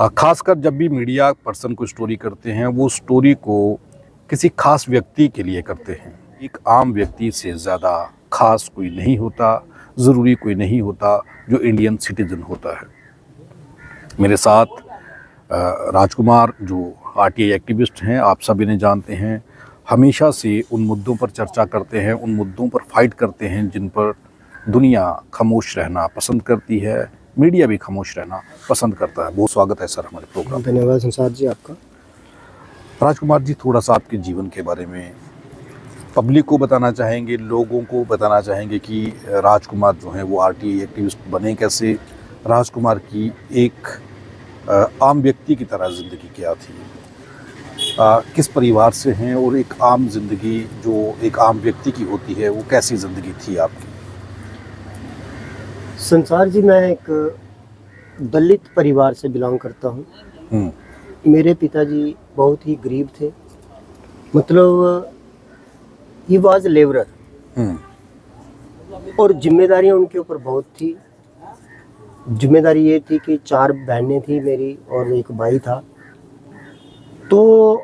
खासकर जब भी मीडिया पर्सन कोई स्टोरी करते हैं वो स्टोरी को किसी खास व्यक्ति के लिए करते हैं। एक आम व्यक्ति से ज़्यादा खास कोई नहीं होता, ज़रूरी कोई नहीं होता जो इंडियन सिटीजन होता है। मेरे साथ राजकुमार जो आरटीआई एक्टिविस्ट हैं, आप सभी ने जानते हैं, हमेशा से उन मुद्दों पर चर्चा करते हैं, उन मुद्दों पर फाइट करते हैं जिन पर दुनिया खामोश रहना पसंद करती है, मीडिया भी खामोश रहना पसंद करता है। बहुत स्वागत है सर हमारे प्रोग्राम। धन्यवाद संसार जी आपका। राजकुमार जी, थोड़ा सा आपके जीवन के बारे में पब्लिक को बताना चाहेंगे, लोगों को बताना चाहेंगे कि राजकुमार जो हैं वो आरटीआई एक्टिविस्ट बने कैसे, राजकुमार की एक आम व्यक्ति की तरह ज़िंदगी क्या थी, किस परिवार से हैं और एक आम ज़िंदगी जो एक आम व्यक्ति की होती है वो कैसी ज़िंदगी थी आपकी? संसार जी, मैं एक दलित परिवार से बिलोंग करता हूँ। मेरे पिताजी बहुत ही गरीब थे, मतलब ही वाज लेबरर, और जिम्मेदारियाँ उनके ऊपर बहुत थी। जिम्मेदारी ये थी कि 4 बहनें थी मेरी और एक भाई था। तो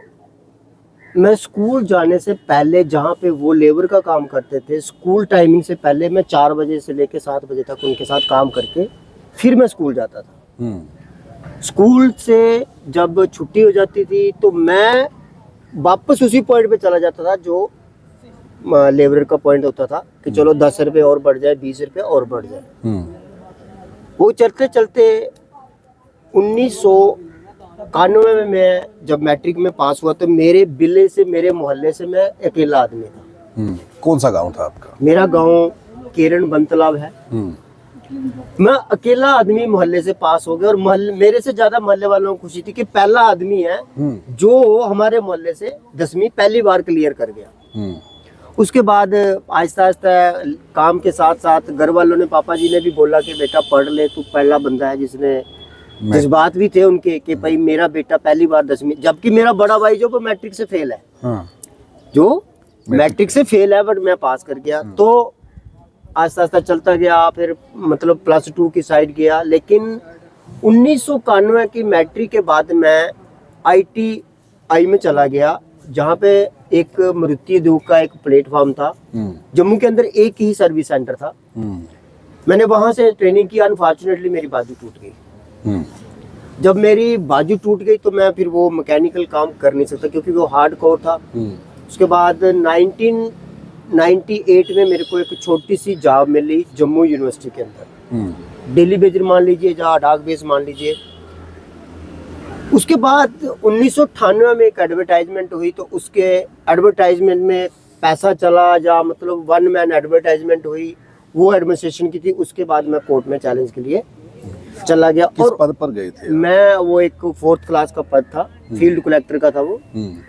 मैं स्कूल जाने से पहले, जहाँ पे वो लेबर का काम करते थे, स्कूल टाइमिंग से पहले मैं 4 बजे से लेकर 7 बजे तक उनके साथ काम करके फिर मैं स्कूल जाता था। स्कूल से जब छुट्टी हो जाती थी तो मैं वापस उसी पॉइंट पे चला जाता था जो लेबर का पॉइंट होता था कि चलो 10 रुपये और बढ़ जाए, 20 रुपये और बढ़ जाए। वो चलते चलते 1991 में मैं जब मैट्रिक में पास हुआ तो मेरे बिले से, मेरे मोहल्ले से मैं अकेला आदमी था। कौन सा गांव था आपका? मेरा गांव केरन बनतलाब है। मैं अकेला आदमी मोहल्ले से पास हो गया, और मेरे से ज्यादा मोहल्ले वालों को खुशी थी कि पहला आदमी है जो हमारे मोहल्ले से 10वीं पहली बार क्लियर कर गया। उसके बाद आहिस्ता आहिस्ता काम के साथ साथ घर वालों ने, पापा जी ने भी बोला कि बेटा पढ़ ले, तू पहला बंदा है जिसने, जज्बात भी थे उनके कि भाई मेरा बेटा पहली बार 10वीं, जबकि मेरा बड़ा भाई जो मैट्रिक से फेल है, जो मैट्रिक से फेल है, बट मैं पास कर गया। तो आहिस्ता आहिस्ता चलता गया, फिर मतलब +2 की साइड गया। लेकिन 1991 की मैट्रिक के बाद मैं ITI में चला गया, जहाँ पे एक मारुति उद्योग का एक प्लेटफॉर्म था। जम्मू के अंदर एक ही सर्विस सेंटर था। मैंने वहां से ट्रेनिंग की। अनफॉर्चुनेटली मेरी बाजू टूट गई। जब मेरी बाजू टूट गई तो मैं फिर वो मैकेनिकल काम कर नहीं सकता क्योंकि वो हार्ड कोर था। उसके बाद 1998 में मेरे को एक छोटी सी जॉब मिली जम्मू यूनिवर्सिटी के अंदर, डेली बेजर मान लीजिए, जहाँ डाक बेस मान लीजिए। उसके बाद 1998 में एक एडवर्टाइजमेंट हुई, तो उसके एडवर्टाइजमेंट में पैसा चला, या मतलब 1 मैन एडवर्टाइजमेंट हुई, वो एडमिनिस्ट्रेशन की थी। उसके बाद मैं कोर्ट में चैलेंज के लिए चला गया। किस और पद पर गए थे? मैं वो एक 4th क्लास का पद था, फील्ड कलेक्टर का था वो,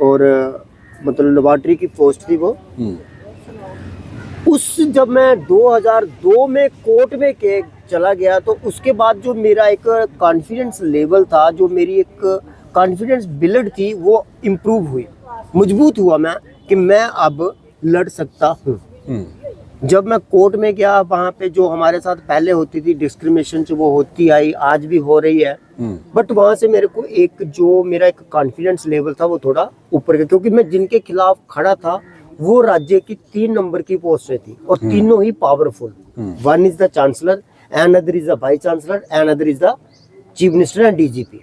और मतलब लेबोरेटरी की पोस्ट थी वो। जब मैं 2002 में कोर्ट में के चला गया तो उसके बाद जो मेरा एक कॉन्फिडेंस लेवल था, जो मेरी एक कॉन्फिडेंस बिल्ड थी, वो इम्प्रूव हुई, मजबूत हुआ मैं कि मैं अब लड़ सकता हूँ। जब मैं कोर्ट में गया, वहाँ पे जो हमारे साथ पहले होती थी डिस्क्रिमिनेशन, वो होती आई, आज भी हो रही है, बट वहाँ से मेरे को एक जो मेरा एक कॉन्फिडेंस लेवल था वो थोड़ा ऊपर गया, क्योंकि मैं जिनके खिलाफ खड़ा था वो राज्य की 3 नंबर की पोस्टें थी, और तीनों ही powerful. 1 is the chancellor, another is the vice chancellor, another is the chief minister and DGP।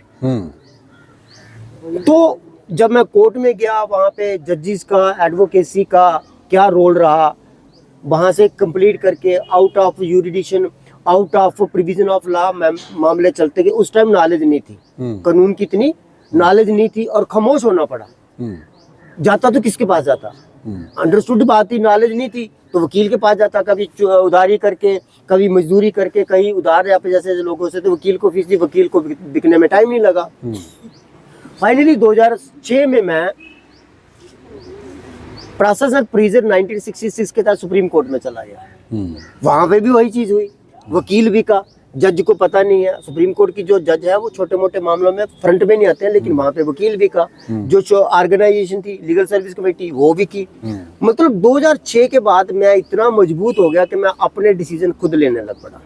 तो जब मैं कोर्ट में गया, वहाँ पे जजेस का, एडवोकेसी का क्या रोल रहा, वहाँ से कंप्लीट करके out of jurisdiction, out of provision of law मामले चलते गए। उस टाइम नॉलेज नहीं थी, कानून की इतनी नॉलेज नहीं थी, और खामोश होना पड़ा। जाता तो किसके पास जाता, अंडरस्टूड बात थी, नॉलेज नहीं थी तो वकील के पास जाता, कभी उधारी करके, कभी मजदूरी करके, कहीं उधार या जैसे लोगों से, तो वकील को फीस दी, वकील को बिकने में टाइम नहीं लगा। फाइनली 2006 में मैं प्रोसेस ऑफ प्रिजन 1966 के तहत सुप्रीम कोर्ट में चला गया। वहां पे भी वही चीज हुई, वकील बिका, जज को पता नहीं है। सुप्रीम कोर्ट की जो जज है वो छोटे मोटे मामलों में फ्रंट में नहीं आते हैं, लेकिन वहां पे वकील भी का, जो ऑर्गेनाइजेशन थी लीगल सर्विस कमेटी, वो भी की। मतलब 2006 के बाद मैं इतना मजबूत हो गया कि मैं अपने डिसीजन खुद लेने लग पड़ा।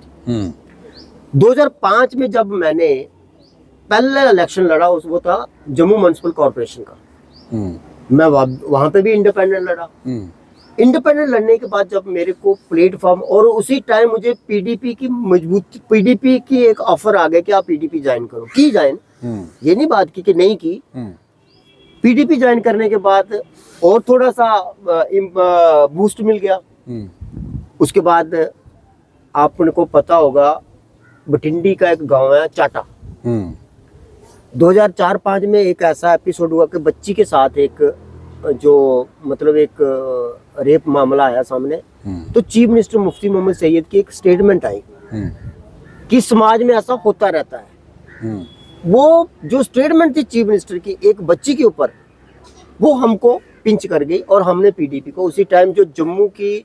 2005 में जब मैंने पहला इलेक्शन लड़ा वो था जम्मू म्युनिसिपल कॉर्पोरेशन का। मैं वहां पे भी इंडिपेंडेंट लड़ा। इंडिपेंडेंट लड़ने के बाद जब मेरे को प्लेटफॉर्म, और उसी टाइम मुझे पीडीपी की एक ऑफर आ गया कि आप पीडीपी ज्वाइन करो। की ज्वाइन, ये नहीं बात की कि नहीं की। पीडीपी ज्वाइन करने के बाद और थोड़ा सा बूस्ट मिल गया। उसके बाद आपको पता होगा बठिंडी का एक गांव है चाटा। 2004-05 में एक ऐसा एपिसोड हुआ कि बच्ची के साथ एक जो मतलब एक रेप मामला आया सामने। तो चीफ मिनिस्टर मुफ्ती मोहम्मद सैयद की एक स्टेटमेंट आई कि समाज में ऐसा होता रहता है। वो जो स्टेटमेंट थी चीफ मिनिस्टर की एक बच्ची के ऊपर, वो हमको पिंच कर गई। और हमने पीडीपी को उसी टाइम, जो जम्मू की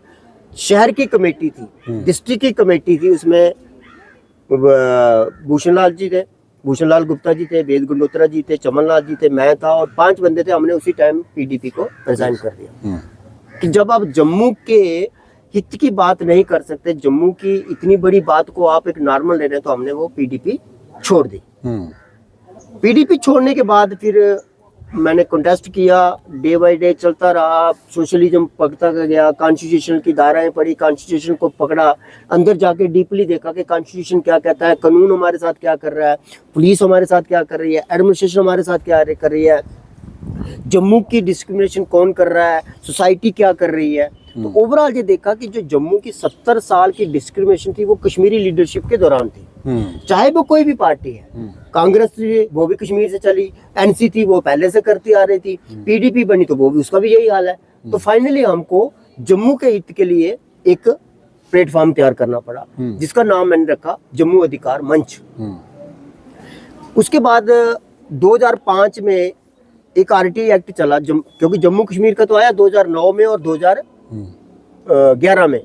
शहर की कमेटी थी, डिस्ट्रिक्ट की कमेटी थी, उसमें भूषण लाल गुप्ता जी थे, वेद गंडोत्रा जी थे, चमन लाल जी थे, मैं था और 5 बंदे थे। हमने उसी टाइम पीडीपी को रिजाइन कर दिया कि जब आप जम्मू के हित की बात नहीं कर सकते, जम्मू की इतनी बड़ी बात को आप एक नॉर्मल ले रहे हैं, तो हमने वो पीडीपी छोड़ दी। पीडीपी छोड़ने के बाद फिर मैंने कंटेस्ट किया, डे बाय डे चलता रहा, सोशलिज्म पकता गया, कॉन्स्टिट्यूशन की धाराएं पढ़ी, कॉन्स्टिट्यूशन को पकड़ा, अंदर जाके डीपली देखा कि कॉन्स्टिट्यूशन क्या कहता है, कानून हमारे साथ क्या कर रहा है, पुलिस हमारे साथ क्या कर रही है, एडमिनिस्ट्रेशन हमारे साथ क्या कर रही है, जम्मू की डिस्क्रिमिनेशन कौन कर रहा है, सोसाइटी क्या कर रही है। तो ओवरऑल ये देखा कि जो जम्मू की 70 साल की डिस्क्रिमिनेशन थी वो कश्मीरी लीडरशिप के दौरान थी। चाहे वो कोई भी पार्टी है, कांग्रेस थी वो भी कश्मीर से चली, एनसी थी वो पहले से करती आ रही थी, पीडीपी बनी तो वो भी, उसका भी यही हाल है। तो फाइनली हमको जम्मू के हित के लिए एक प्लेटफॉर्म तैयार करना पड़ा, जिसका नाम मैंने रखा जम्मू अधिकार मंच। उसके बाद 2005 में एक आरटीआई एक्ट चला, क्योंकि जम्मू कश्मीर का तो आया 2009 में और 2011 में।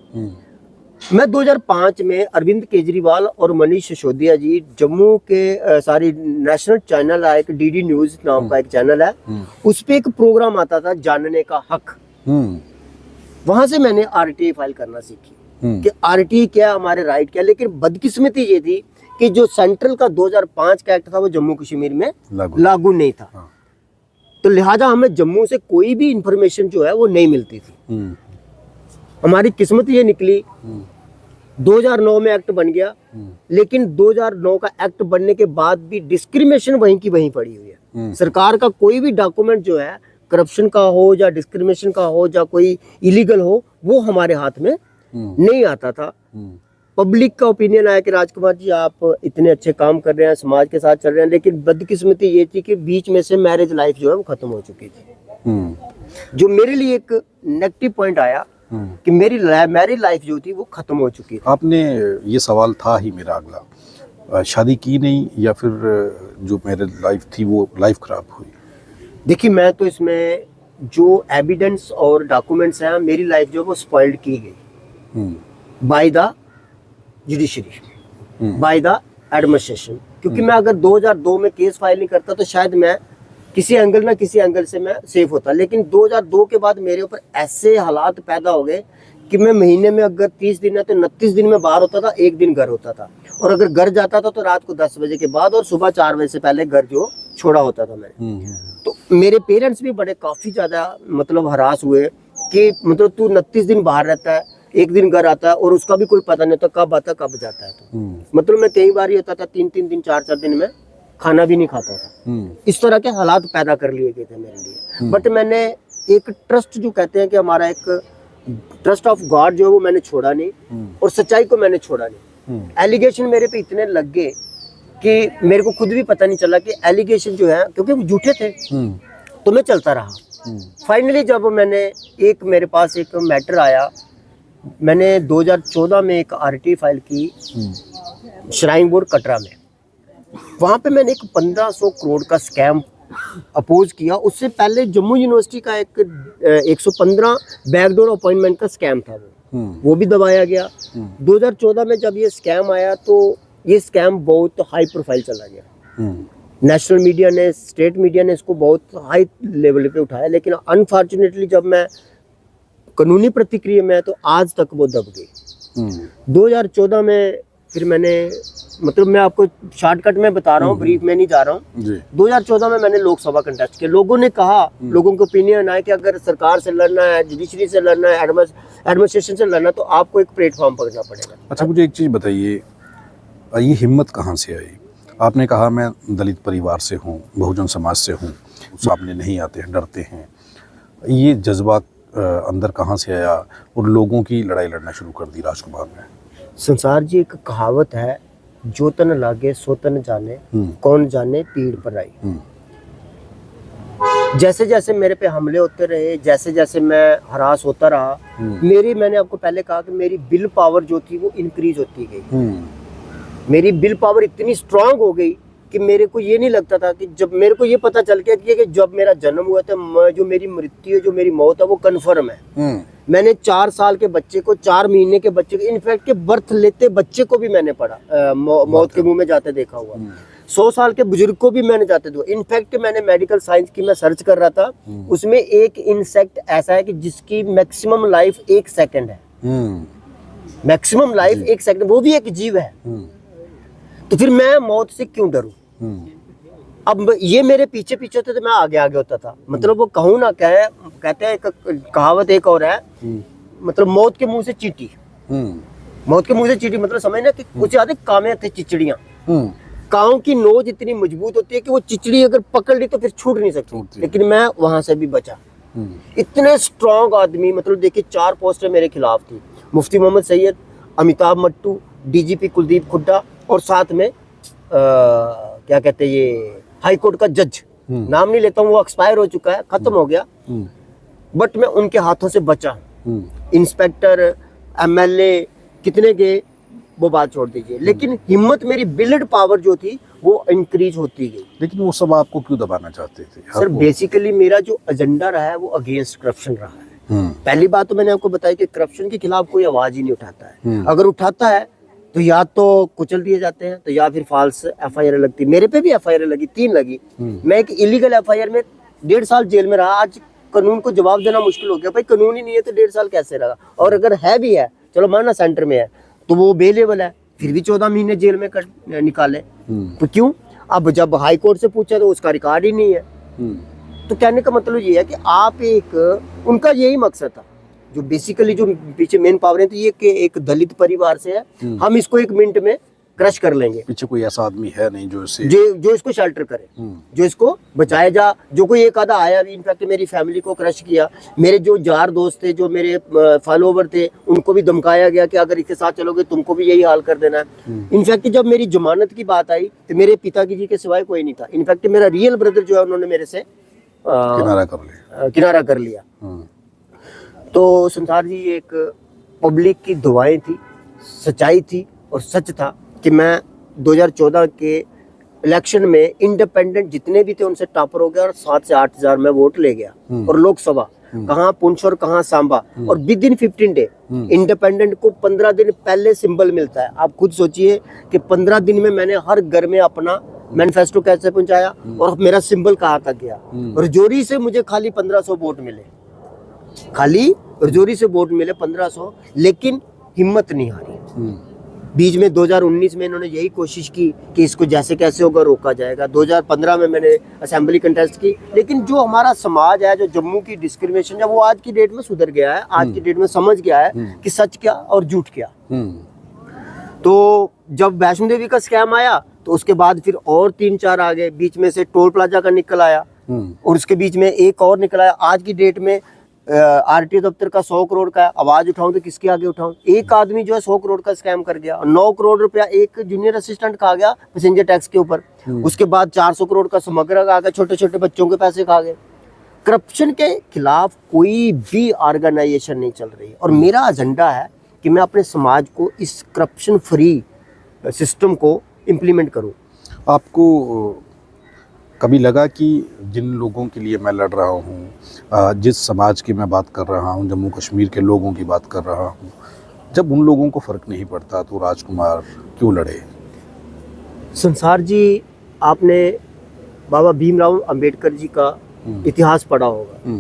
मैं 2005 में अरविंद केजरीवाल और मनीष सिसोदिया जी, जम्मू के सारी नेशनल चैनल है, एक डीडी न्यूज नाम का एक चैनल है, उस पे एक प्रोग्राम आता था जानने का हक। वहां से मैंने आरटीआई फाइल करना सीखी कि आरटीआई क्या, हमारे राइट क्या। लेकिन बदकिस्मती ये थी कि जो सेंट्रल का 2005 का एक्ट था वो जम्मू कश्मीर में लागू नहीं था। तो लिहाजा हमें जम्मू से कोई भी इंफॉर्मेशन जो है वो नहीं मिलती थी। हमारी किस्मत ये निकली 2009 में एक्ट बन गया, लेकिन 2009 का एक्ट बनने के बाद भी डिस्क्रिमिनेशन वहीं की वहीं पड़ी हुई है। सरकार का कोई भी डॉक्यूमेंट जो है, करप्शन का हो या डिस्क्रिमिनेशन का हो या कोई इलीगल हो, वो हमारे हाथ में नहीं आता था। पब्लिक का ओपिनियन आया कि राजकुमार जी आप इतने अच्छे काम कर रहे हैं, समाज के साथ चल रहे हैं, लेकिन बदकिस्मती ये थी कि बीच में से मैरिज लाइफ जो है वो खत्म हो चुकी थी। जो मेरे लिए एक नेगेटिव पॉइंट आया कि मेरी मैरिज लाइफ जो थी वो खत्म हो चुकी थी। आपने, ये सवाल था ही मेरा अगला, शादी की नहीं या फिर जो मैरिज लाइफ थी वो लाइफ खराब हुई? देखिए, मैं तो इसमें जो एविडेंस और डॉक्यूमेंट्स हैं, मेरी लाइफ जो वो स्पॉइल्ड की गई by the judiciary, by the administration. क्योंकि मैं अगर 2002 में केस फाइल नहीं करता तो शायद मैं किसी एंगल ना किसी एंगल से मैं सेफ होता। लेकिन 2002 के बाद मेरे ऊपर ऐसे हालात पैदा हो गए कि मैं महीने में अगर 30 दिन है तो 29 दिन में बाहर होता था, 1 दिन घर होता था। और अगर घर जाता था तो रात को 10 बजे के बाद और सुबह 4 बजे से पहले घर जो छोड़ा होता था मैंने। तो मेरे पेरेंट्स भी बड़े काफ़ी ज़्यादा मतलब हरास हुए कि मतलब तू 29 दिन बाहर रहता है, 1 दिन घर आता है और उसका भी कोई पता नहीं होता कब आता कब जाता है। तो मतलब मैं कई बार ही होता था 3-3 दिन 4-4 दिन में खाना भी नहीं खाता था। इस तरह के हालात पैदा कर लिए गए थे मेरे लिए। बट मैंने एक ट्रस्ट जो कहते हैं कि हमारा एक ट्रस्ट ऑफ गॉड जो है वो मैंने छोड़ा नहीं और सच्चाई को मैंने छोड़ा नहीं। एलिगेशन मेरे पे इतने लग गए कि मेरे को खुद भी पता नहीं चला कि एलिगेशन जो है, क्योंकि वो झूठे थे, तो मैं चलता रहा। फाइनली जब मेरे पास एक मैटर आया, मैंने 2014 में एक आरटीआई फाइल की श्राइन बोर्ड कटरा में। वहाँ पे मैंने एक 1500 करोड़ का स्कैम अपोज किया। उससे पहले जम्मू यूनिवर्सिटी का एक 115 बैकडोर अपॉइंटमेंट का स्कैम था, वो भी दबाया गया। 2014 में जब ये स्कैम आया तो ये स्कैम बहुत हाई प्रोफाइल चला गया। नेशनल मीडिया ने, स्टेट मीडिया ने इसको बहुत हाई लेवल पे उठाया, लेकिन अनफॉर्चुनेटली जब मैं कानूनी प्रतिक्रिया में तो आज तक वो दब गई। 2014 में फिर मैंने मतलब मैं आपको शॉर्टकट में बता रहा हूँ, ब्रीफ में नहीं जा रहा हूँ। जी 2014 में मैंने लोकसभा कंटेस्ट किया। लोगों ने कहा, लोगों के ओपिनियन आया कि अगर सरकार से लड़ना है, जुडिशरी से लड़ना है, एडमिनिस्ट्रेशन से लड़ना, तो आपको एक प्लेटफॉर्म पकड़ना पड़ेगा। अच्छा, मुझे एक चीज़ बताइए, ये हिम्मत कहाँ से आई? आपने कहा मैं दलित परिवार से हूँ, बहुजन समाज से हूँ, सामने नहीं आते हैं, डरते हैं। ये जज्बा अंदर कहाँ से आया और लोगों की लड़ाई लड़ना शुरू कर दी राजकुमार ने? संसार जी, एक कहावत है, जो तन लागे सो तन जाने, कौन जाने पीड़ पर आई। जैसे जैसे मेरे पे हमले होते रहे, जैसे जैसे मैं हरास होता रहा, मैंने आपको पहले कहा कि मेरी विल पावर जो थी वो इंक्रीज होती गई। मेरी विल पावर इतनी स्ट्रांग हो गई कि मेरे को ये नहीं लगता था कि जब मेरे को ये पता चल गया कि जब मेरा जन्म हुआ था, जो मेरी मृत्यु है, जो मेरी मौत है, वो कन्फर्म है। मैंने 4 साल के बच्चे को, 4 महीने के बच्चे को, इनफैक्ट के बर्थ लेते बच्चे को भी मैंने पढ़ा, मौत के मुंह में जाते देखा हुआ। 100 साल के बुजुर्ग को भी मैंने जाते देखा। इनफैक्ट मैंने मेडिकल साइंस की मैं सर्च कर रहा था, उसमें एक इंसेक्ट ऐसा है कि जिसकी मैक्सिमम लाइफ 1 सेकंड है। मैक्सिमम लाइफ 1 सेकंड, वो भी एक जीव है। तो फिर मैं मौत से क्यों डरूं? अब ये मेरे पीछे पीछे होते तो मैं आगे आगे होता था। मतलब वो कहूँ ना, कहते हैं, एक कहावत एक और है, मतलब मौत के मुंह से चींटी। मौत के मुंह से चींटी मतलब समझना कि कुछ ज्यादा कामे थे चिचड़ियां। कांव की नोज इतनी मजबूत होती है कि वो चिचड़ी अगर पकड़ ली तो फिर छूट नहीं सकती। लेकिन मैं वहां से भी बचा। इतने स्ट्रॉन्ग आदमी, मतलब देखिए 4 पोस्टर मेरे खिलाफ थी। मुफ्ती मोहम्मद सैयद, अमिताभ मट्टू, डीजीपी कुलदीप हुड्डा, और साथ में क्या कहते हैं, ये हाई कोर्ट का जज, नाम नहीं लेता हूँ, वो एक्सपायर हो चुका है, खत्म हो गया, बट मैं उनके हाथों से बचा। इंस्पेक्टर, एमएलए कितने गए, वो बात छोड़ दीजिए, लेकिन हिम्मत, मेरी बिल्ड पावर जो थी वो इंक्रीज होती गई। लेकिन वो सब आपको क्यों दबाना चाहते थे? सर बेसिकली मेरा जो एजेंडा रहा है वो अगेंस्ट करप्शन रहा है। पहली बात तो मैंने आपको बताया कि करप्शन के खिलाफ कोई आवाज ही नहीं उठाता है। अगर उठाता है तो या तो कुचल दिए जाते हैं, तो या फिर फाल्स एफआईआर लगती। मेरे पे भी एफआईआर लगी, 3 लगी। मैं एक इलीगल एफआईआर में 1.5 साल जेल में रहा। आज कानून को जवाब देना मुश्किल हो गया। भाई कानून ही नहीं है तो 1.5 साल कैसे रहा? और अगर है भी है, चलो माना सेंटर में है, तो वो बेलेबल है, फिर भी 14 महीने जेल में निकाले। तो क्यों? अब जब हाई कोर्ट से पूछा तो उसका रिकॉर्ड ही नहीं है। तो कहने का मतलब ये है कि आप उनका यही मकसद था, जो बेसिकली जो पीछे मेन पावर है, तो ये कि एक दलित परिवार से है, हम इसको 1 मिनट में क्रश कर लेंगे। पीछे कोई ऐसा आदमी है नहीं जो इसको शेल्टर करे, जो इसको बचाया जा। जो कोई एक आधा आया भी, इनफैक्ट मेरी फैमिली को क्रश किया। मेरे जो यार दोस्त थे, जो मेरे फॉलोवर थे, उनको भी धमकाया गया कि अगर इसके साथ चलोगे तुमको भी यही हाल कर देना है। इनफैक्ट जब मेरी जमानत की बात आई तो मेरे पिताजी जी के सिवाय कोई नहीं था। इनफैक्ट मेरा रियल ब्रदर जो है, उन्होंने मेरे से किनारा कर लिया। तो संसार जी, एक पब्लिक की दुआएं थी, सच्चाई थी, और सच था कि मैं 2014 के इलेक्शन में इंडिपेंडेंट जितने भी थे उनसे टॉपर हो गया, और 7 से 8 हजार में वोट ले गया। और लोकसभा कहाँ पुंछ और कहाँ सांबा, और विद इन 15 डे इंडिपेंडेंट को 15 दिन पहले सिंबल मिलता है। आप खुद सोचिए कि 15 दिन में मैंने हर घर में अपना मैनिफेस्टो कैसे पहुंचाया, और मेरा सिंबल कहाँ तक गया। रजौरी से मुझे खाली 1500 वोट मिले, खाली रजौरी से वोट मिले 1500, लेकिन हिम्मत नहीं हारी। बीच में 2019 में इन्होंने यही कोशिश की कि इसको जैसे कैसे होगा रोका जाएगा। 2015 में मैंने असेंबली कंटेस्ट की, लेकिन जो हमारा समाज है, जो जम्मू की डिस्क्रिमिनेशन है, वो आज की डेट में सुधर गया है। आज की डेट में समझ गया है कि सच क्या और झूठ क्या। तो जब वैष्णो देवी का स्कैम आया तो उसके बाद फिर और 3-4 आ गए। बीच में से टोल प्लाजा का निकल आया, और उसके बीच में एक और निकल आया। आज की डेट में आरटीओ दफ्तर का 100 करोड़ का है। आवाज उठाऊं तो किसके आगे उठाऊं? एक आदमी जो है 100 करोड़ का स्कैम कर गया, 9 करोड़ रुपया एक जूनियर असिस्टेंट खा गया पैसेंजर टैक्स के ऊपर। उसके बाद 400 करोड़ का स्मगलर आ गया, छोटे छोटे बच्चों के पैसे खा गए। करप्शन के खिलाफ कोई भी ऑर्गेनाइजेशन नहीं चल रही, और मेरा एजेंडा है कि मैं अपने समाज को इस करप्शन फ्री सिस्टम को इम्प्लीमेंट करूं। आपको कभी लगा कि जिन लोगों के लिए मैं लड़ रहा हूँ, जिस समाज की मैं बात कर रहा हूँ, जम्मू कश्मीर के लोगों की बात कर रहा हूँ, जब उन लोगों को फ़र्क नहीं पड़ता तो राजकुमार क्यों लड़े? संसार जी, आपने बाबा भीमराव अंबेडकर जी का इतिहास पढ़ा होगा।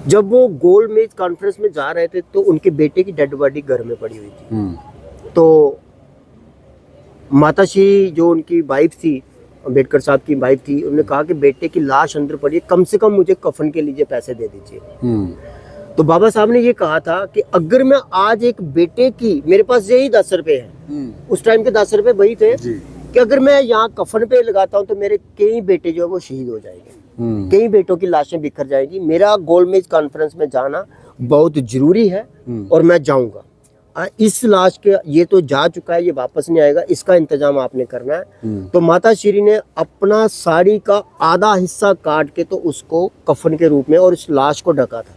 जब वो गोल मेज कॉन्फ्रेंस में जा रहे थे तो उनके बेटे की डेड बॉडी घर में पड़ी हुई थी। तो माताश्री जो उनकी वाइफ थी, अम्बेडकर साहब की वाइफ थी, उन्होंने कहा कि बेटे की लाश अंदर पड़ी है, कम से कम मुझे कफन के लिए पैसे दे दीजिए। तो बाबा साहब ने ये कहा था कि अगर मैं आज एक बेटे की, मेरे पास यही 10 रुपए है, उस टाइम के 10 रुपए वही थे, कि अगर मैं यहाँ कफन पे लगाता हूँ तो मेरे कई बेटे जो है वो शहीद हो जाएंगे, कई बेटों की लाशें बिखर जाएगी। मेरा गोलमेज कॉन्फ्रेंस में जाना बहुत जरूरी है और मैं जाऊंगा। इस लाश के, ये तो जा चुका है, ये वापस नहीं आएगा, इसका इंतजाम आपने करना है। तो माता श्री ने अपना साड़ी का आधा हिस्सा काट के तो उसको कफन के रूप में और इस लाश को ढका था।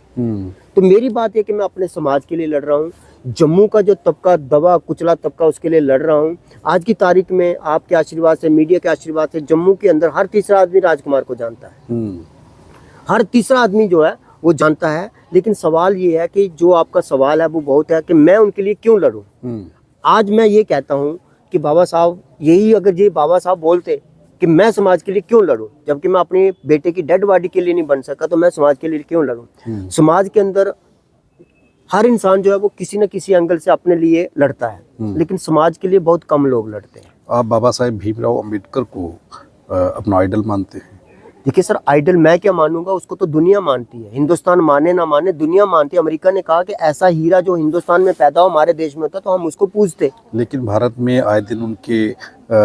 तो मेरी बात है कि मैं अपने समाज के लिए लड़ रहा हूँ, जम्मू का जो तबका, दबा कुचला तबका, उसके लिए लड़ रहा हूँ। आज की तारीख में आपके आशीर्वाद से, मीडिया के आशीर्वाद से, जम्मू के अंदर हर तीसरा आदमी राजकुमार को जानता है, हर तीसरा आदमी जो है वो जानता है। लेकिन सवाल ये है कि जो आपका सवाल है वो बहुत है कि मैं उनके लिए क्यों लड़ूं। आज मैं ये कहता हूं कि बाबा साहब, यही अगर ये बाबा साहब बोलते कि मैं समाज के लिए क्यों लड़ूं, जबकि मैं अपने बेटे की डेड बॉडी के लिए नहीं बन सका, तो मैं समाज के लिए क्यों लड़ूं। समाज के अंदर हर इंसान जो है वो किसी न किसी एंगल से अपने लिए लड़ता है, लेकिन समाज के लिए बहुत कम लोग लड़ते हैं। आप बाबा साहेब भीमराव अम्बेडकर को अपना आइडल मानते हैं? देखिए सर, आइडल मैं क्या मानूंगा, उसको तो दुनिया मानती है। हिंदुस्तान माने ना माने, दुनिया मानती है। अमेरिका ने कहा कि ऐसा हीरा जो हिंदुस्तान में पैदा हो, हमारे देश में होता, तो हम उसको पूजते। लेकिन भारत में आए दिन उनके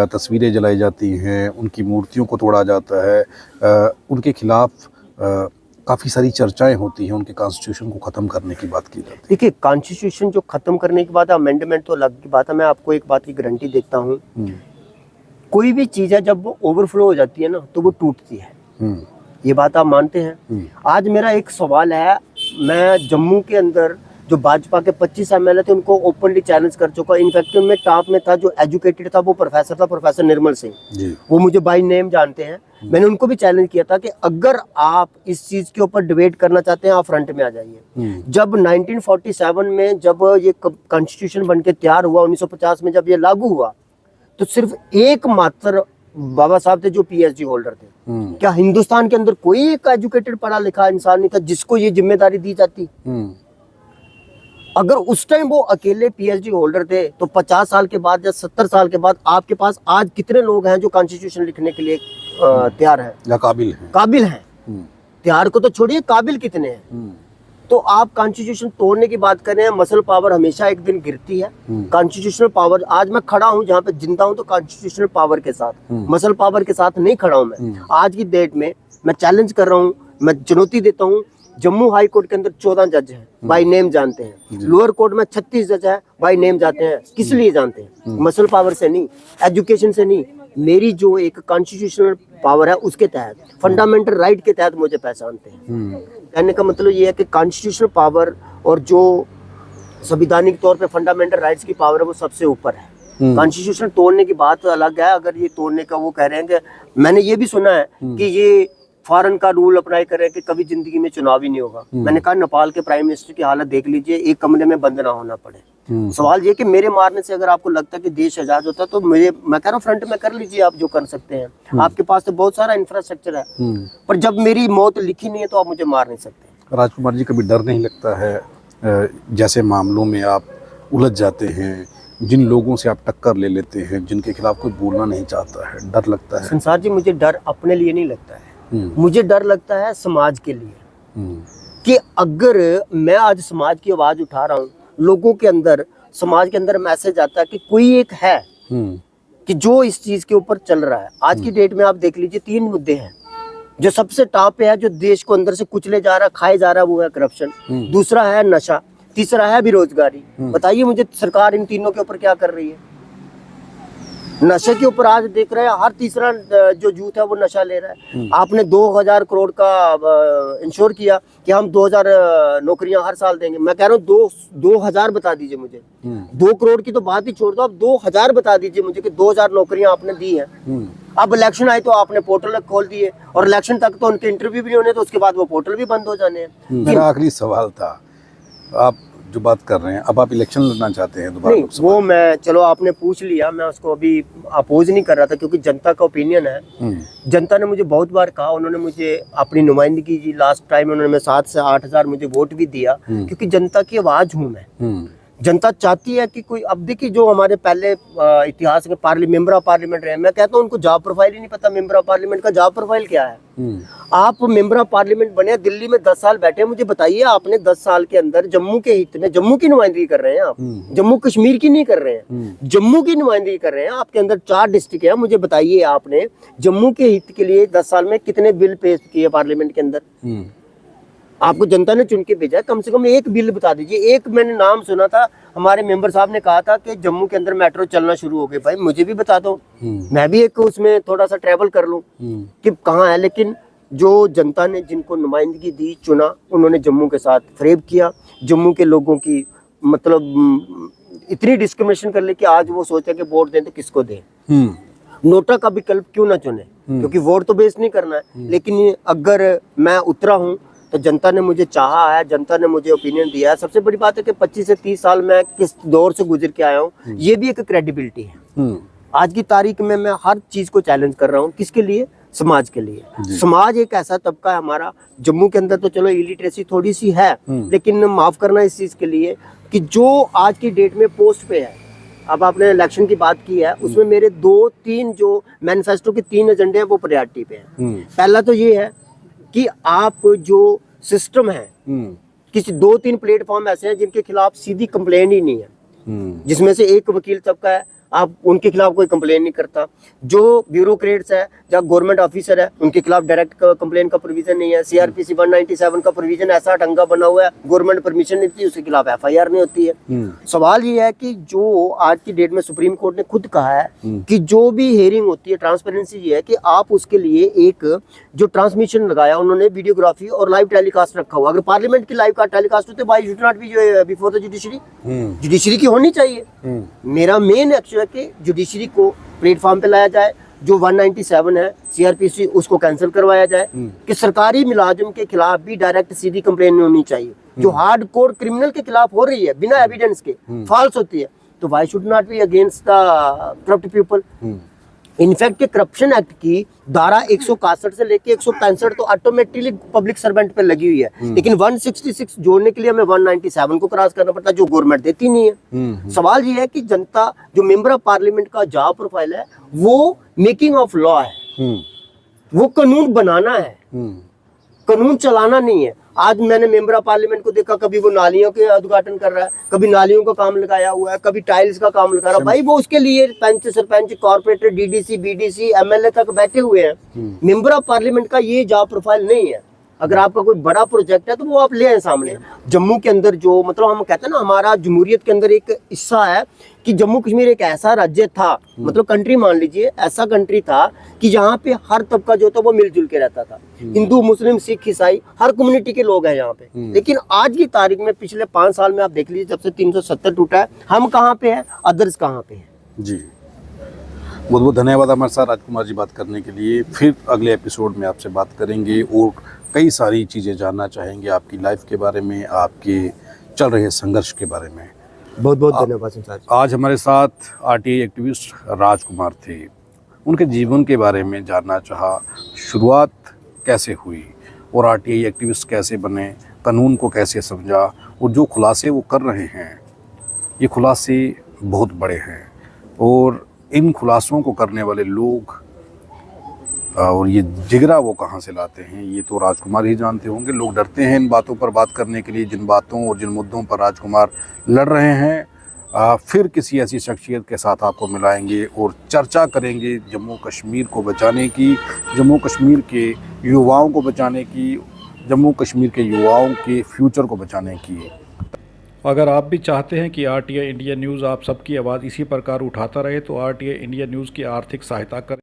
तस्वीरें जलाई जाती हैं, उनकी मूर्तियों को तोड़ा जाता है, उनके खिलाफ काफ़ी सारी चर्चाएं होती हैं, उनके कॉन्स्टिट्यूशन को ख़त्म करने की बात की जाती है। देखिए, कॉन्स्टिट्यूशन जो खत्म करने की बात है, अमेंडमेंट तो अलग की बात है। मैं आपको एक बात की गारंटी देता हूँ, कोई भी चीज़ है जब वो ओवरफ्लो हो जाती है ना, तो वो टूटती है। ये बात आप मानते हैं? आज मेरा एक सवाल है, मैं जम्मू के अंदर जो भाजपा के 25 MLA थे उनको ओपनली चैलेंज कर चुका। इनफैक्ट उनमें टॉप में था, जो एजुकेटेड था, वो प्रोफेसर था, प्रोफेसर निर्मल सिंह, वो मुझे बाय नेम जानते हैं। मैंने उनको भी चैलेंज किया था कि अगर आप इस चीज के ऊपर डिबेट करना चाहते हैं, आप फ्रंट में आ जाइए। जब 1947 में जब ये कॉन्स्टिट्यूशन बन के तैयार हुआ, 1950 में जब ये लागू हुआ, तो सिर्फ एकमात्र बाबा साहब थे जो PhD होल्डर थे। क्या हिंदुस्तान के अंदर कोई एक एजुकेटेड पढ़ा लिखा इंसान नहीं था जिसको ये जिम्मेदारी दी जाती? अगर उस टाइम वो अकेले PhD होल्डर थे, तो 50 साल के बाद या 70 साल के बाद आपके पास आज कितने लोग हैं जो कॉन्स्टिट्यूशन लिखने के लिए तैयार हैं या काबिल हैं? तैयार को तो छोड़िए, काबिल कितने हैं? तो आप कॉन्स्टिट्यूशन तोड़ने की बात कर रहे हैं। मसल पावर हमेशा एक दिन गिरती है। कॉन्स्टिट्यूशनल पावर, आज मैं खड़ा हूं जहां पे जिंदा हूं तो कॉन्स्टिट्यूशनल पावर के साथ, मसल पावर के साथ नहीं खड़ा हूं मैं। आज की डेट में मैं चैलेंज कर रहा हूं, मैं चुनौती देता हूं। जम्मू हाई कोर्ट के अंदर 14 जज हैं, बाय नेम जानते हैं। लोअर कोर्ट में 36 जज है, बाय नेम जानते हैं। किस लिए जानते हैं? मसल पावर से नहीं, एजुकेशन से नहीं, मेरी जो एक कॉन्स्टिट्यूशनल पावर है उसके तहत, फंडामेंटल राइट के तहत मुझे पहचानते हैं। कहने का मतलब ये है कि कॉन्स्टिट्यूशनल पावर और जो संवैधानिक तौर पे फंडामेंटल राइट्स की पावर है वो सबसे ऊपर है। कॉन्स्टिट्यूशन तोड़ने की बात अलग है। अगर ये तोड़ने का वो कह रहे हैं कि मैंने ये भी सुना है कि ये फॉरेन का रूल अप्लाई कर रहे हैं कि कभी जिंदगी में चुनाव ही नहीं होगा। मैंने कहा नेपाल के प्राइम मिनिस्टर की हालत देख लीजिए, एक कमरे में बंद ना होना पड़े। सवाल ये कि मेरे मारने से अगर आपको लगता है कि देश आजाद होता तो मैं कह रहा हूँ फ्रंट में कर लीजिए आप जो कर सकते हैं। आपके पास तो बहुत सारा इंफ्रास्ट्रक्चर है, पर जब मेरी मौत लिखी नहीं है तो आप मुझे मार नहीं सकते। राजकुमार जी, कभी डर नहीं लगता है जैसे मामलों में आप उलझ जाते हैं, जिन लोगों से आप टक्कर ले लेते हैं, जिनके खिलाफ कोई बोलना नहीं चाहता है, डर लगता है? संसार जी, मुझे डर अपने लिए नहीं लगता है, मुझे डर लगता है समाज के लिए। कि अगर मैं आज समाज की आवाज उठा रहा हूँ, लोगों के अंदर, समाज के अंदर मैसेज आता है कि कोई एक है कि जो इस चीज के ऊपर चल रहा है। आज की डेट में आप देख लीजिए 3 मुद्दे हैं जो सबसे टॉप पे है, जो देश को अंदर से कुचले जा रहा, खाए जा रहा, वो है करप्शन, दूसरा है नशा, तीसरा है बेरोजगारी। बताइए मुझे, सरकार इन तीनों के ऊपर क्या कर रही है? नशे के ऊपर आज देख रहे हैं हर तीसरा जो यूथ है वो नशा ले रहा है। आपने 2000 करोड़ का इंश्योर किया कि हम 2000 नौकरियां हर साल देंगे। मैं कह रहा हूँ 2000 बता दीजिए मुझे। 2 करोड़ की तो बात ही छोड़ दो, अब 2000 बता दीजिए मुझे कि 2000 नौकरियां आपने दी हैं। अब इलेक्शन आए तो आपने पोर्टल खोल दिए, और इलेक्शन तक तो उनके इंटरव्यू भी नहीं होने, तो उसके बाद वो पोर्टल भी बंद हो जाने हैं। मेरा आखिरी सवाल था, आप जो बात कर रहे हैं, अब आप इलेक्शन लड़ना चाहते हैं दोबारा? नहीं, वो मैं, चलो आपने पूछ लिया, मैं उसको अभी अपोज नहीं कर रहा था, क्योंकि जनता का ओपिनियन है। जनता ने मुझे बहुत बार कहा, उन्होंने मुझे अपनी नुमाइंदगी जी, लास्ट टाइम उन्होंने 7 से 8 हज़ार मुझे वोट भी दिया, क्योंकि जनता की आवाज हूँ मैं। जनता चाहती है कि कोई, अब देखिए जो हमारे पहले इतिहास के मेंबर ऑफ पार्लियामेंट रहे, मैं कहता हूँ उनको जॉब प्रोफाइल ही नहीं पता। मेंबर ऑफ पार्लियामेंट का जॉब प्रोफाइल क्या है? आप मेंबर ऑफ पार्लियामेंट बने, दिल्ली में 10 साल बैठे, मुझे बताइए आपने 10 साल के अंदर जम्मू के हित में, जम्मू की नुमाइंदगी कर रहे हैं आप, जम्मू कश्मीर की नहीं कर रहे हैं, जम्मू की नुमाइंदगी कर रहे हैं। आपके अंदर 4 डिस्ट्रिक्ट है, मुझे बताइए आपने जम्मू के हित के लिए 10 साल में कितने बिल पेश किए पार्लियामेंट के अंदर? आपको जनता ने चुन के भेजा है, कम से कम एक बिल बता दीजिए। एक मैंने नाम सुना था, हमारे मेंबर साहब ने कहा था कि जम्मू के अंदर मेट्रो चलना शुरू हो गई। भाई मुझे भी बता दो, मैं भी एक उसमें थोड़ा सा ट्रैवल कर लूं कि कहाँ है। लेकिन जो जनता ने जिनको नुमाइंदगी दी, चुना, उन्होंने जम्मू के साथ फरेब किया। जम्मू के लोगों की मतलब इतनी डिस्क्रिमिनेशन कर ले कि आज वो सोचे कि वोट दें तो किसको दें। नोटा का विकल्प क्यों ना चुने, क्योंकि वोट तो बेस नहीं करना है। लेकिन अगर मैं उतरा हूँ तो जनता ने मुझे चाहा है, जनता ने मुझे ओपिनियन दिया है। सबसे बड़ी बात है कि 25 से 30 साल मैं किस दौर से गुजर के आया हूँ, ये भी एक क्रेडिबिलिटी है। आज की तारीख में मैं हर चीज को चैलेंज कर रहा हूँ। किसके लिए? समाज के लिए। समाज एक ऐसा तबका है हमारा, जम्मू के अंदर तो चलो इलिटरेसी थोड़ी सी है, लेकिन माफ करना इस चीज के लिए कि जो आज की डेट में पोस्ट पे है। अब आपने इलेक्शन की बात की है, उसमें मेरे 2-3 जो मैनिफेस्टो के 3 एजेंडे हैं वो प्रायोरिटी पे हैं। पहला तो ये है कि आप जो सिस्टम है, किसी 2-3 प्लेटफॉर्म ऐसे हैं जिनके खिलाफ सीधी कंप्लेन ही नहीं है, जिसमें से एक वकील तबका है, आप उनके खिलाफ कोई कंप्लेन नहीं करता। जो ब्यूरोक्रेट्स है या गवर्नमेंट ऑफिसर है, उनके खिलाफ डायरेक्ट कंप्लेन का प्रोविजन नहीं है। सीआरपीसी 197 का प्रोविजन ऐसा ढंगा बना हुआ है, गवर्नमेंट परमिशन नहीं देती, उसके खिलाफ एफआईआर नहीं होती है। सवाल ये है कि जो आज की डेट में सुप्रीम कोर्ट ने खुद कहा है कि जो भी हियरिंग होती है, ट्रांसपेरेंसी ये है कि आप उसके लिए एक जो ट्रांसमिशन लगाया उन्होंने, वीडियोग्राफी और लाइव टेलीकास्ट रखा हुआ। अगर पार्लियामेंट की लाइव का टेलीकास्ट होते, why should not be before the judiciary? Judiciary की होनी चाहिए। मेरा मेन एक्चुअली कि जुडिशरी को प्लेटफॉर्म पे लाया जाए। जो 197 है सीआरपीसी, उसको कैंसिल करवाया जाए कि सरकारी मुलाजिम के खिलाफ भी डायरेक्ट सीधी कंप्लेन नहीं होनी चाहिए। जो हार्डकोर क्रिमिनल के खिलाफ हो रही है बिना एविडेंस के, फॉल्स होती है, तो why should not be against the corrupt people? In fact के करप्शन एक्ट की धारा 161 से लेके 165 तो ऑटोमेटिकली पब्लिक सर्वेंट पे लगी हुई है, लेकिन 166 जोड़ने के लिए हमें 197 को क्रॉस करना पड़ता है, जो गवर्नमेंट देती नहीं है। सवाल ये है कि जनता, जो मेंबर ऑफ पार्लियामेंट का जॉब प्रोफाइल है, वो मेकिंग ऑफ लॉ है, वो कानून बनाना है, कानून चलाना नहीं है। आज मैंने मेंबर ऑफ पार्लियामेंट को देखा, कभी वो नालियों के उद्घाटन कर रहा है, कभी नालियों का काम लगाया हुआ है, कभी टाइल्स का काम लगा रहा है। भाई वो उसके लिए panch, sarpanch, corporator, DDC, BDC, MLA तक बैठे हुए हैं। मेंबर ऑफ पार्लियामेंट का ये जॉब प्रोफाइल नहीं है। अगर आपका कोई बड़ा प्रोजेक्ट है तो वो आप ले आए सामने। जम्मू के अंदर जो मतलब हम कहते हैं ना, हमारा जमहूरियत के अंदर एक हिस्सा है कि जम्मू कश्मीर एक ऐसा राज्य था, मतलब कंट्री मान लीजिए, ऐसा कंट्री था कि यहाँ पे हर तबका जो था वो मिलजुल के रहता था। हिंदू, मुस्लिम, सिख, ईसाई, हर कम्युनिटी के लोग हैं यहाँ पे। लेकिन आज की तारीख में पिछले 5 साल में आप देख लीजिए, जब से 370 टूटा है, हम कहाँ पे हैं, अदर्स कहाँ पे हैं। जी, बहुत बहुत धन्यवाद हमारे साथ राजकुमार जी बात करने के लिए। फिर अगले एपिसोड में आपसे बात करेंगे और कई सारी चीज़ें जानना चाहेंगे आपकी लाइफ के बारे में, आपके चल रहे संघर्ष के बारे में। बहुत बहुत धन्यवाद संसार जी। आज हमारे साथ आरटीआई एक्टिविस्ट राजकुमार थे। उनके जीवन के बारे में जानना चाहा, शुरुआत कैसे हुई और आरटीआई एक्टिविस्ट कैसे बने, कानून को कैसे समझा, और जो खुलासे वो कर रहे हैं, ये खुलासे बहुत बड़े हैं। और इन खुलासों को करने वाले लोग और ये जिगरा वो कहाँ से लाते हैं, ये तो राजकुमार ही जानते होंगे। लोग डरते हैं इन बातों पर बात करने के लिए, जिन बातों और जिन मुद्दों पर राजकुमार लड़ रहे हैं। फिर किसी ऐसी शख्सियत के साथ आपको मिलाएंगे और चर्चा करेंगे जम्मू कश्मीर को बचाने की, जम्मू कश्मीर के युवाओं को बचाने की, जम्मू कश्मीर के युवाओं के फ्यूचर को बचाने की। अगर आप भी चाहते हैं कि आरटीआई इंडिया न्यूज़ आप सबकी आवाज़ इसी प्रकार उठाता रहे, तो आरटीआई इंडिया न्यूज़ की आर्थिक सहायता करें।